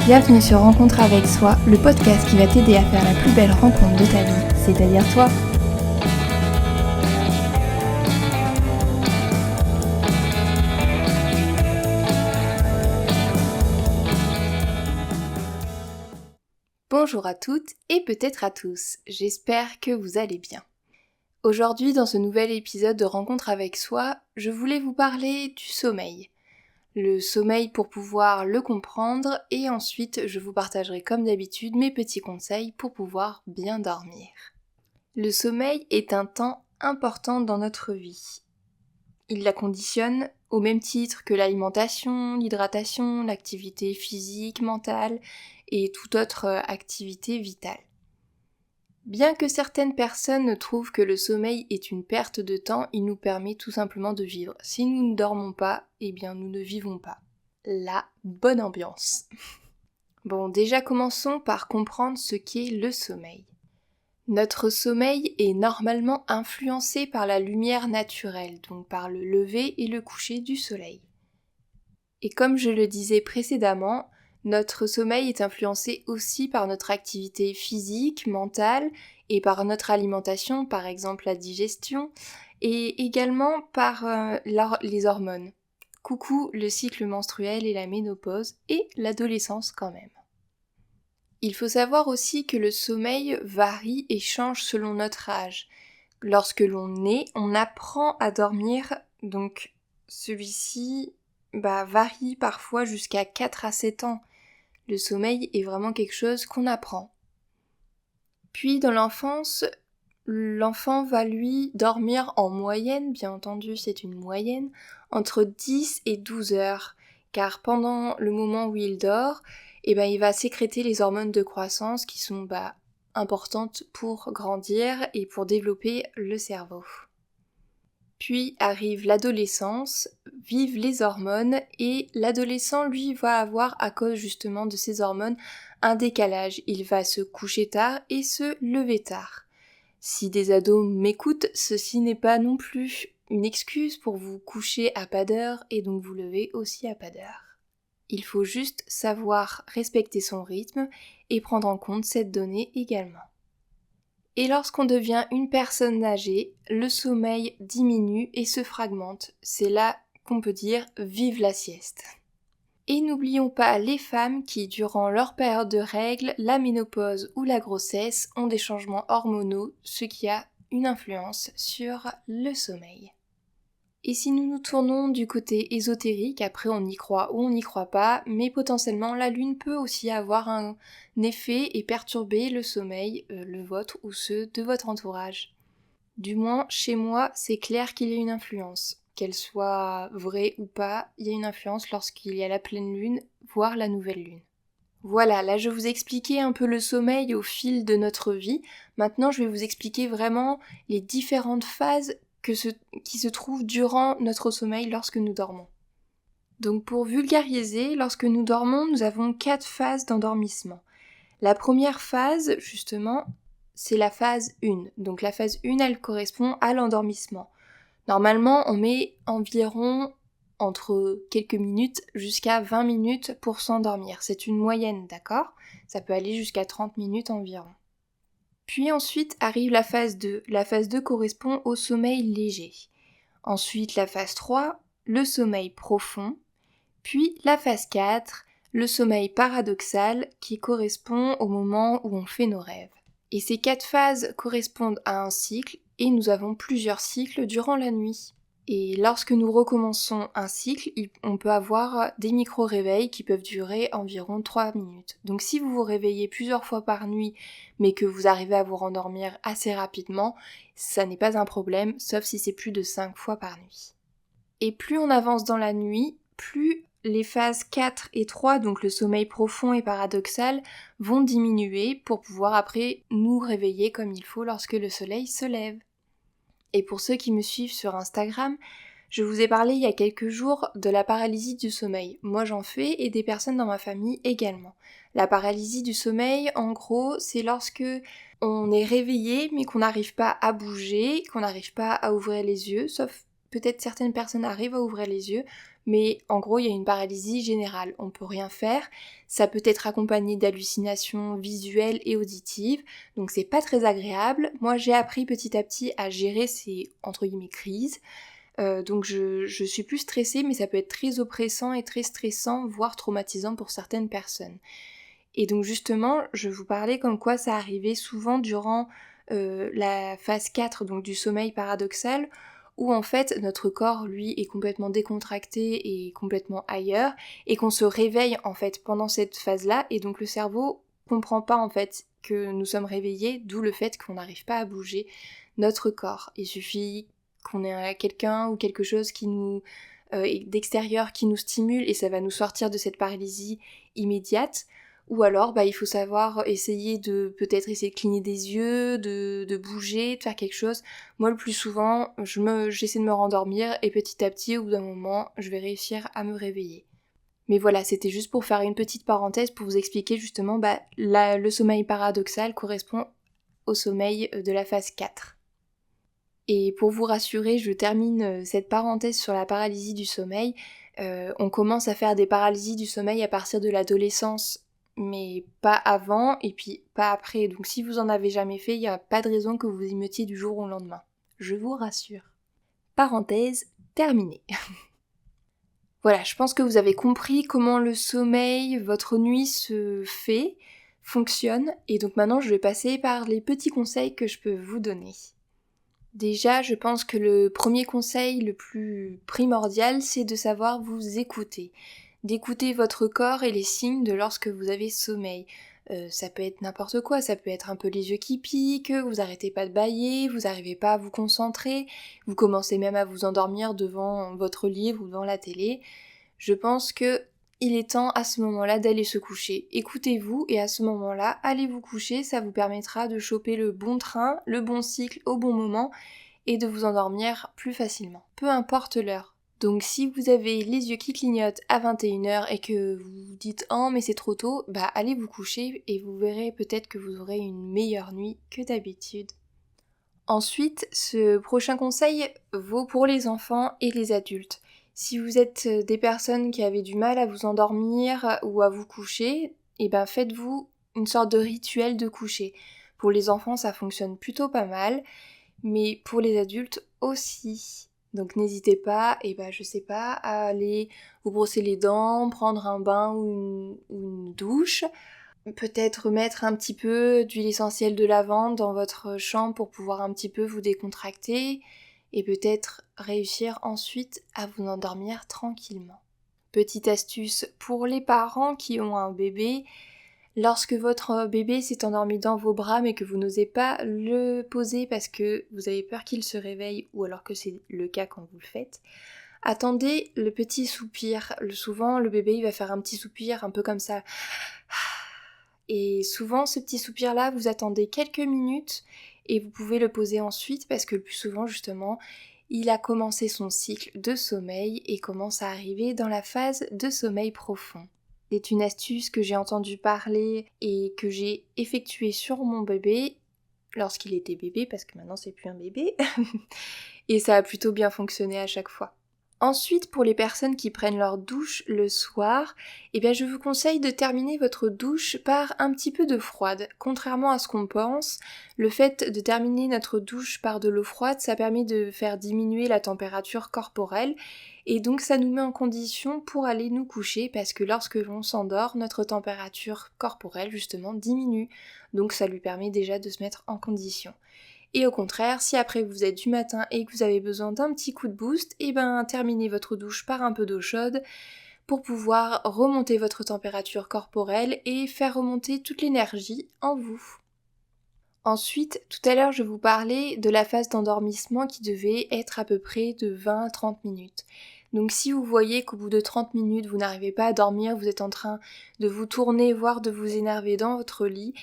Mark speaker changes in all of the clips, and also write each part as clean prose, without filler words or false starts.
Speaker 1: Bienvenue sur Rencontre avec soi, le podcast qui va t'aider à faire la plus belle rencontre de ta vie, c'est-à-dire toi. Bonjour à toutes et peut-être à tous, j'espère que vous allez bien. Aujourd'hui, dans ce nouvel épisode de Rencontre avec soi, je voulais vous parler du sommeil. Le sommeil pour pouvoir le comprendre et ensuite je vous partagerai comme d'habitude mes petits conseils pour pouvoir bien dormir. Le sommeil est un temps important dans notre vie. Il la conditionne au même titre que l'alimentation, l'hydratation, l'activité physique, mentale et toute autre activité vitale. Bien que certaines personnes trouvent que le sommeil est une perte de temps, il nous permet tout simplement de vivre. Si nous ne dormons pas, eh bien nous ne vivons pas. La bonne ambiance. Bon, déjà commençons par comprendre ce qu'est le sommeil. Notre sommeil est normalement influencé par la lumière naturelle, donc par le lever et le coucher du soleil. Et comme je le disais précédemment, notre sommeil est influencé aussi par notre activité physique, mentale et par notre alimentation, par exemple la digestion, et également par les hormones. Coucou le cycle menstruel et la ménopause et l'adolescence quand même. Il faut savoir aussi que le sommeil varie et change selon notre âge. Lorsque l'on naît, on apprend à dormir, donc celui-ci varie parfois jusqu'à 4 à 7 ans. Le sommeil est vraiment quelque chose qu'on apprend. Puis dans l'enfance, l'enfant va lui dormir en moyenne, bien entendu c'est une moyenne, entre 10 et 12 heures, car pendant le moment où il dort, il va sécréter les hormones de croissance qui sont importantes pour grandir et pour développer le cerveau. Puis arrive l'adolescence, vivent les hormones et l'adolescent lui va avoir à cause justement de ces hormones un décalage. Il va se coucher tard et se lever tard. Si des ados m'écoutent, ceci n'est pas non plus une excuse pour vous coucher à pas d'heure et donc vous lever aussi à pas d'heure. Il faut juste savoir respecter son rythme et prendre en compte cette donnée également. Et lorsqu'on devient une personne âgée, le sommeil diminue et se fragmente. C'est là qu'on peut dire « vive la sieste ». Et n'oublions pas les femmes qui, durant leur période de règles, la ménopause ou la grossesse, ont des changements hormonaux, ce qui a une influence sur le sommeil. Et si nous nous tournons du côté ésotérique, après on y croit ou on n'y croit pas, mais potentiellement la lune peut aussi avoir un effet et perturber le sommeil, le vôtre ou ceux de votre entourage. Du moins, chez moi, c'est clair qu'il y a une influence. Qu'elle soit vraie ou pas, il y a une influence lorsqu'il y a la pleine lune, voire la nouvelle lune. Voilà, là je vous ai expliqué un peu le sommeil au fil de notre vie. Maintenant, je vais vous expliquer vraiment les différentes phases qui se trouvent durant notre sommeil lorsque nous dormons. Donc pour vulgariser, lorsque nous dormons, nous avons 4 phases d'endormissement. La première phase, justement, c'est la phase 1. Donc la phase 1, elle correspond à l'endormissement. Normalement, on met environ entre quelques minutes jusqu'à 20 minutes pour s'endormir. C'est une moyenne, d'accord ? Ça peut aller jusqu'à 30 minutes environ. Puis ensuite arrive la phase 2. La phase 2 correspond au sommeil léger. Ensuite la phase 3, le sommeil profond. Puis la phase 4, le sommeil paradoxal qui correspond au moment où on fait nos rêves. Et ces 4 phases correspondent à un cycle et nous avons plusieurs cycles durant la nuit. Et lorsque nous recommençons un cycle, on peut avoir des micro-réveils qui peuvent durer environ 3 minutes. Donc si vous vous réveillez plusieurs fois par nuit, mais que vous arrivez à vous rendormir assez rapidement, ça n'est pas un problème, sauf si c'est plus de 5 fois par nuit. Et plus on avance dans la nuit, plus les phases 4 et 3, donc le sommeil profond et paradoxal, vont diminuer pour pouvoir après nous réveiller comme il faut lorsque le soleil se lève. Et pour ceux qui me suivent sur Instagram, je vous ai parlé il y a quelques jours de la paralysie du sommeil. Moi j'en fais et des personnes dans ma famille également. La paralysie du sommeil, en gros, c'est lorsque on est réveillé mais qu'on n'arrive pas à bouger, qu'on n'arrive pas à ouvrir les yeux, sauf peut-être certaines personnes arrivent à ouvrir les yeux, mais en gros il y a une paralysie générale, on peut rien faire, ça peut être accompagné d'hallucinations visuelles et auditives, donc c'est pas très agréable. Moi j'ai appris petit à petit à gérer ces entre guillemets crises, donc je suis plus stressée, mais ça peut être très oppressant et très stressant, voire traumatisant pour certaines personnes. Et donc justement, je vous parlais comme quoi ça arrivait souvent durant la phase 4, donc du sommeil paradoxal, où en fait notre corps lui est complètement décontracté et complètement ailleurs, et qu'on se réveille en fait pendant cette phase-là, et donc le cerveau comprend pas en fait que nous sommes réveillés, d'où le fait qu'on n'arrive pas à bouger notre corps. Il suffit qu'on ait quelqu'un ou quelque chose qui nous d'extérieur qui nous stimule et ça va nous sortir de cette paralysie immédiate. Ou alors, il faut savoir essayer de peut-être essayer de cligner des yeux, de bouger, de faire quelque chose. Moi, le plus souvent, j'essaie de me rendormir et petit à petit, au bout d'un moment, je vais réussir à me réveiller. Mais voilà, c'était juste pour faire une petite parenthèse pour vous expliquer justement, le sommeil paradoxal correspond au sommeil de la phase 4. Et pour vous rassurer, je termine cette parenthèse sur la paralysie du sommeil. On commence à faire des paralysies du sommeil à partir de l'adolescence, mais pas avant et puis pas après. Donc si vous en avez jamais fait, il n'y a pas de raison que vous y mettiez du jour au lendemain. Je vous rassure. Parenthèse terminée. Voilà, je pense que vous avez compris comment le sommeil, votre nuit fonctionne. Et donc maintenant, je vais passer par les petits conseils que je peux vous donner. Déjà, je pense que le premier conseil, le plus primordial, c'est de savoir vous écouter. D'écouter votre corps et les signes de lorsque vous avez sommeil. Ça peut être n'importe quoi, ça peut être un peu les yeux qui piquent, vous arrêtez pas de bâiller, vous n'arrivez pas à vous concentrer, vous commencez même à vous endormir devant votre livre ou devant la télé. Je pense que il est temps à ce moment-là d'aller se coucher. Écoutez-vous et à ce moment-là, allez vous coucher, ça vous permettra de choper le bon train, le bon cycle au bon moment et de vous endormir plus facilement, peu importe l'heure. Donc si vous avez les yeux qui clignotent à 21h et que vous vous dites « Oh mais c'est trop tôt », allez vous coucher et vous verrez peut-être que vous aurez une meilleure nuit que d'habitude. Ensuite, ce prochain conseil vaut pour les enfants et les adultes. Si vous êtes des personnes qui avaient du mal à vous endormir ou à vous coucher, faites-vous une sorte de rituel de coucher. Pour les enfants, ça fonctionne plutôt pas mal, mais pour les adultes aussi. Donc n'hésitez pas, à aller vous brosser les dents, prendre un bain ou une douche, peut-être mettre un petit peu d'huile essentielle de lavande dans votre chambre pour pouvoir un petit peu vous décontracter et peut-être réussir ensuite à vous endormir tranquillement. Petite astuce pour les parents qui ont un bébé, lorsque votre bébé s'est endormi dans vos bras mais que vous n'osez pas le poser parce que vous avez peur qu'il se réveille ou alors que c'est le cas quand vous le faites, attendez le petit soupir. Souvent le bébé il va faire un petit soupir un peu comme ça. Et souvent, ce petit soupir-là, vous attendez quelques minutes et vous pouvez le poser ensuite parce que le plus souvent, justement, il a commencé son cycle de sommeil et commence à arriver dans la phase de sommeil profond. C'est une astuce que j'ai entendu parler et que j'ai effectuée sur mon bébé lorsqu'il était bébé, parce que maintenant c'est plus un bébé, et ça a plutôt bien fonctionné à chaque fois. Ensuite, pour les personnes qui prennent leur douche le soir, je vous conseille de terminer votre douche par un petit peu d'eau froide. Contrairement à ce qu'on pense, le fait de terminer notre douche par de l'eau froide, ça permet de faire diminuer la température corporelle et donc ça nous met en condition pour aller nous coucher parce que lorsque l'on s'endort, notre température corporelle justement diminue. Donc ça lui permet déjà de se mettre en condition. Et au contraire, si après vous êtes du matin et que vous avez besoin d'un petit coup de boost, terminez votre douche par un peu d'eau chaude pour pouvoir remonter votre température corporelle et faire remonter toute l'énergie en vous. Ensuite, tout à l'heure je vous parlais de la phase d'endormissement qui devait être à peu près de 20 à 30 minutes. Donc si vous voyez qu'au bout de 30 minutes vous n'arrivez pas à dormir, vous êtes en train de vous tourner, voire de vous énerver dans votre lit,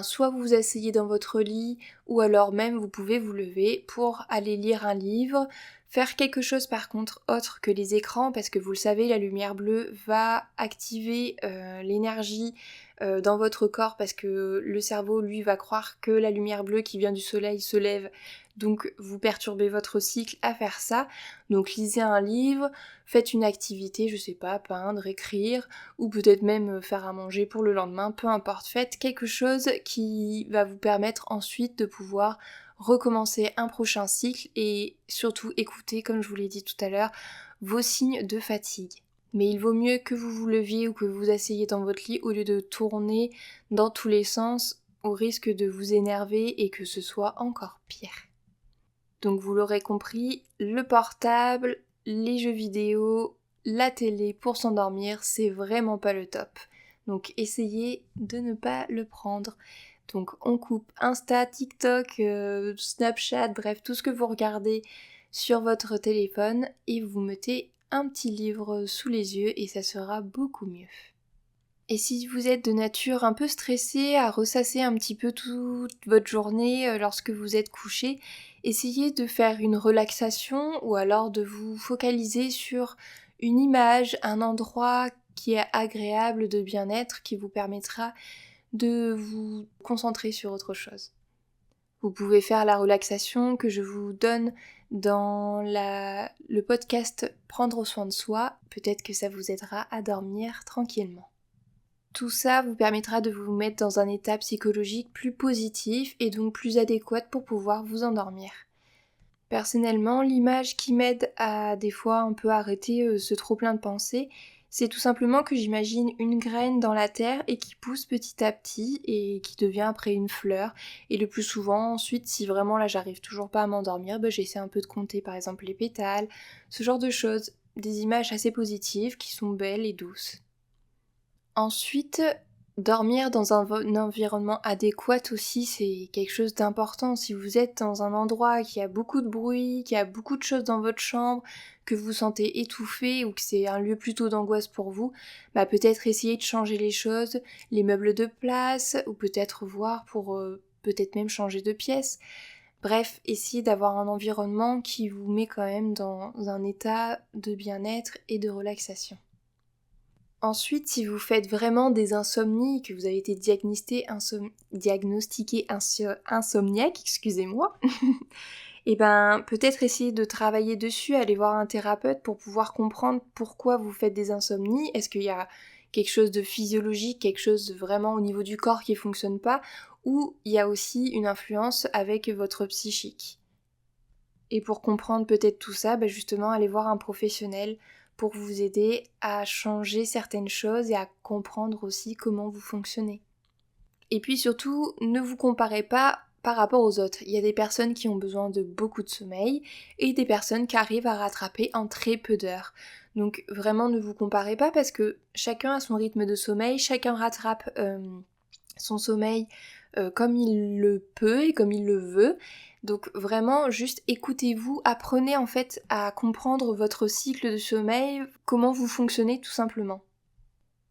Speaker 1: soit vous vous asseyez dans votre lit ou alors même vous pouvez vous lever pour aller lire un livre, faire quelque chose par contre autre que les écrans parce que vous le savez, la lumière bleue va activer l'énergie dans votre corps parce que le cerveau lui va croire que la lumière bleue qui vient du soleil se lève Donc vous perturbez votre cycle à faire ça. Donc lisez un livre, faites une activité, je sais pas, peindre, écrire, ou peut-être même faire à manger pour le lendemain, peu importe. Faites quelque chose qui va vous permettre ensuite de pouvoir recommencer un prochain cycle et surtout écouter, comme je vous l'ai dit tout à l'heure, vos signes de fatigue. Mais il vaut mieux que vous vous leviez ou que vous asseyez dans votre lit au lieu de tourner dans tous les sens au risque de vous énerver et que ce soit encore pire. Donc vous l'aurez compris, le portable, les jeux vidéo, la télé pour s'endormir, c'est vraiment pas le top. Donc essayez de ne pas le prendre. Donc on coupe Insta, TikTok, Snapchat, bref tout ce que vous regardez sur votre téléphone et vous mettez un petit livre sous les yeux et ça sera beaucoup mieux. Et si vous êtes de nature un peu stressé, à ressasser un petit peu toute votre journée lorsque vous êtes couché, essayez de faire une relaxation ou alors de vous focaliser sur une image, un endroit qui est agréable de bien-être qui vous permettra de vous concentrer sur autre chose. Vous pouvez faire la relaxation que je vous donne dans le podcast Prendre soin de soi, peut-être que ça vous aidera à dormir tranquillement. Tout ça vous permettra de vous mettre dans un état psychologique plus positif et donc plus adéquat pour pouvoir vous endormir. Personnellement, l'image qui m'aide à des fois un peu arrêter ce trop-plein de pensées, c'est tout simplement que j'imagine une graine dans la terre et qui pousse petit à petit et qui devient après une fleur. Et le plus souvent, ensuite, si vraiment là j'arrive toujours pas à m'endormir, j'essaie un peu de compter par exemple les pétales, ce genre de choses. Des images assez positives qui sont belles et douces. Ensuite, dormir dans un environnement adéquat aussi, c'est quelque chose d'important. Si vous êtes dans un endroit qui a beaucoup de bruit, qui a beaucoup de choses dans votre chambre, que vous vous sentez étouffé ou que c'est un lieu plutôt d'angoisse pour vous, peut-être essayer de changer les choses, les meubles de place, ou peut-être voir pour peut-être même changer de pièce. Bref, essayez d'avoir un environnement qui vous met quand même dans un état de bien-être et de relaxation. Ensuite, si vous faites vraiment des insomnies, que vous avez été diagnostiqué insomniaque, excusez-moi, et peut-être essayer de travailler dessus, aller voir un thérapeute pour pouvoir comprendre pourquoi vous faites des insomnies. Est-ce qu'il y a quelque chose de physiologique, quelque chose de vraiment au niveau du corps qui ne fonctionne pas, ou il y a aussi une influence avec votre psychique. Et pour comprendre peut-être tout ça, justement, allez voir un professionnel pour vous aider à changer certaines choses et à comprendre aussi comment vous fonctionnez. Et puis surtout, ne vous comparez pas par rapport aux autres. Il y a des personnes qui ont besoin de beaucoup de sommeil et des personnes qui arrivent à rattraper en très peu d'heures. Donc vraiment ne vous comparez pas parce que chacun a son rythme de sommeil, chacun rattrape son sommeil comme il le peut et comme il le veut. Donc vraiment juste écoutez-vous, apprenez en fait à comprendre votre cycle de sommeil, comment vous fonctionnez tout simplement.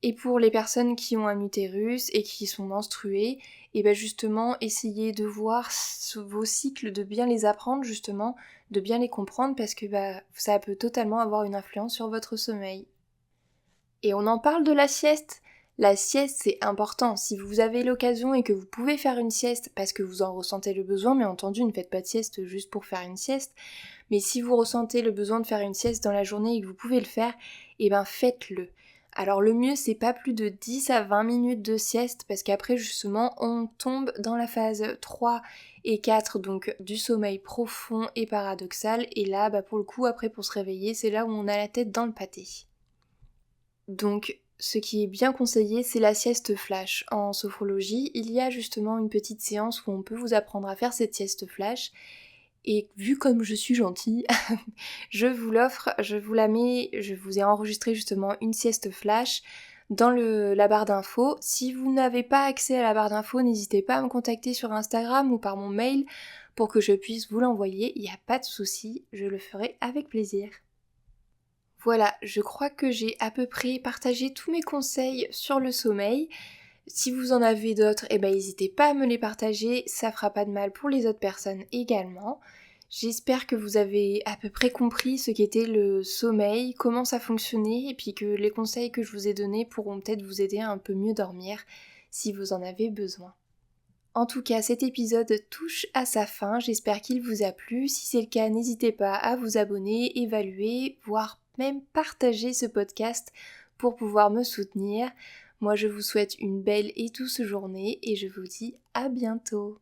Speaker 1: Et pour les personnes qui ont un utérus et qui sont menstruées, et justement essayez de voir vos cycles, de bien les apprendre justement, de bien les comprendre parce que ça peut totalement avoir une influence sur votre sommeil. Et on en parle de la sieste. La sieste, c'est important. Si vous avez l'occasion et que vous pouvez faire une sieste parce que vous en ressentez le besoin, mais entendu, ne faites pas de sieste juste pour faire une sieste. Mais si vous ressentez le besoin de faire une sieste dans la journée et que vous pouvez le faire, faites-le. Alors le mieux, c'est pas plus de 10 à 20 minutes de sieste parce qu'après, justement, on tombe dans la phase 3 et 4, donc du sommeil profond et paradoxal. Et là, pour le coup, après, pour se réveiller, c'est là où on a la tête dans le pâté. Donc, ce qui est bien conseillé, c'est la sieste flash. En sophrologie, il y a justement une petite séance où on peut vous apprendre à faire cette sieste flash. Et vu comme je suis gentille, je vous l'offre, je vous ai enregistré justement une sieste flash dans la barre d'infos. Si vous n'avez pas accès à la barre d'infos, n'hésitez pas à me contacter sur Instagram ou par mon mail pour que je puisse vous l'envoyer. Il n'y a pas de souci, je le ferai avec plaisir. Voilà, je crois que j'ai à peu près partagé tous mes conseils sur le sommeil. Si vous en avez d'autres, n'hésitez pas à me les partager, ça fera pas de mal pour les autres personnes également. J'espère que vous avez à peu près compris ce qu'était le sommeil, comment ça fonctionnait, et puis que les conseils que je vous ai donnés pourront peut-être vous aider à un peu mieux dormir si vous en avez besoin. En tout cas, cet épisode touche à sa fin, j'espère qu'il vous a plu. Si c'est le cas, n'hésitez pas à vous abonner, évaluer, voire même partager ce podcast pour pouvoir me soutenir. Moi, je vous souhaite une belle et douce journée et je vous dis à bientôt.